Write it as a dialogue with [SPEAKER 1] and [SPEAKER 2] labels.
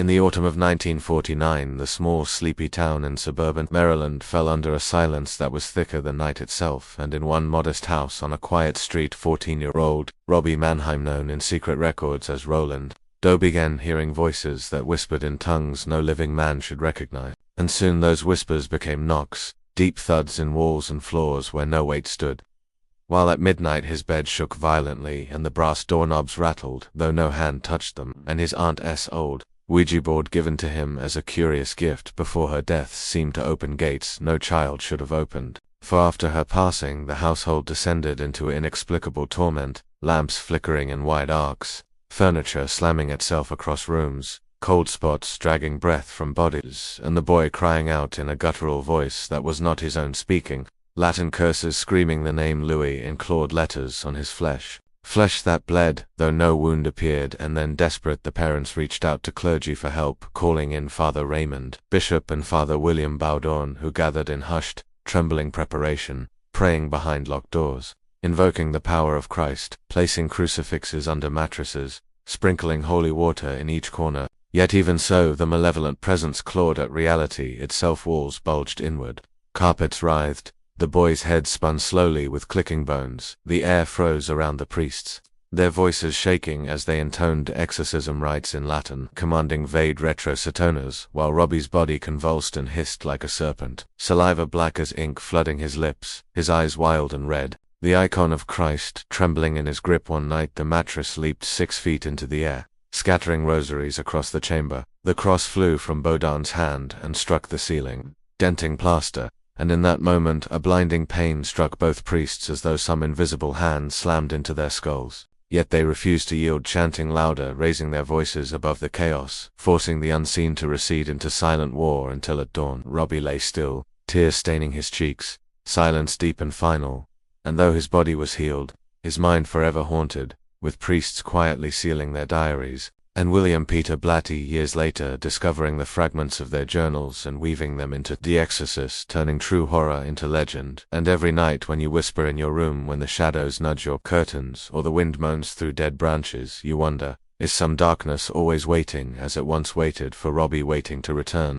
[SPEAKER 1] In the autumn of 1949, the small, sleepy town in suburban Maryland fell under a silence that was thicker than night itself, and in one modest house on a quiet street, 14-year-old Robbie Mannheim, known in secret records as Roland Doe, began hearing voices that whispered in tongues no living man should recognize. And soon those whispers became knocks, deep thuds in walls and floors where no weight stood. While at midnight his bed shook violently and the brass doorknobs rattled, though no hand touched them, and his Aunt's old Ouija board, given to him as a curious gift before her death, seemed to open gates no child should have opened. For after her passing, the household descended into inexplicable torment, lamps flickering in wide arcs, furniture slamming itself across rooms, cold spots dragging breath from bodies, and the boy crying out in a guttural voice that was not his own speaking, Latin curses screaming the name Louis in clawed letters on his flesh. Flesh that bled, though no wound appeared, and then, desperate, the parents reached out to clergy for help, calling in Father Raymond, Bishop, and Father William Bowdorn, who gathered in hushed, trembling preparation, praying behind locked doors, invoking the power of Christ, placing crucifixes under mattresses, sprinkling holy water in each corner. Yet even so, the malevolent presence clawed at reality itself. Walls bulged inward, carpets writhed, the boys' heads spun slowly with clicking bones, the air froze around the priests, their voices shaking as they intoned exorcism rites in Latin, commanding vague retrocitonas, while Robbie's body convulsed and hissed like a serpent, saliva black as ink flooding his lips, his eyes wild and red, the icon of Christ trembling in his grip. One night the mattress leaped 6 feet into the air, scattering rosaries across the chamber. The cross flew from Baudon's hand and struck the ceiling, denting plaster, and in that moment a blinding pain struck both priests as though some invisible hand slammed into their skulls. Yet they refused to yield, chanting louder, raising their voices above the chaos, forcing the unseen to recede into silent war until at dawn Robbie lay still, tears staining his cheeks, silence deep and final, and though his body was healed, his mind forever haunted, with priests quietly sealing their diaries, and William Peter Blatty years later discovering the fragments of their journals and weaving them into The Exorcist, turning true horror into legend. And every night when you whisper in your room, when the shadows nudge your curtains or the wind moans through dead branches, you wonder, is some darkness always waiting as it once waited for Robbie, waiting to return?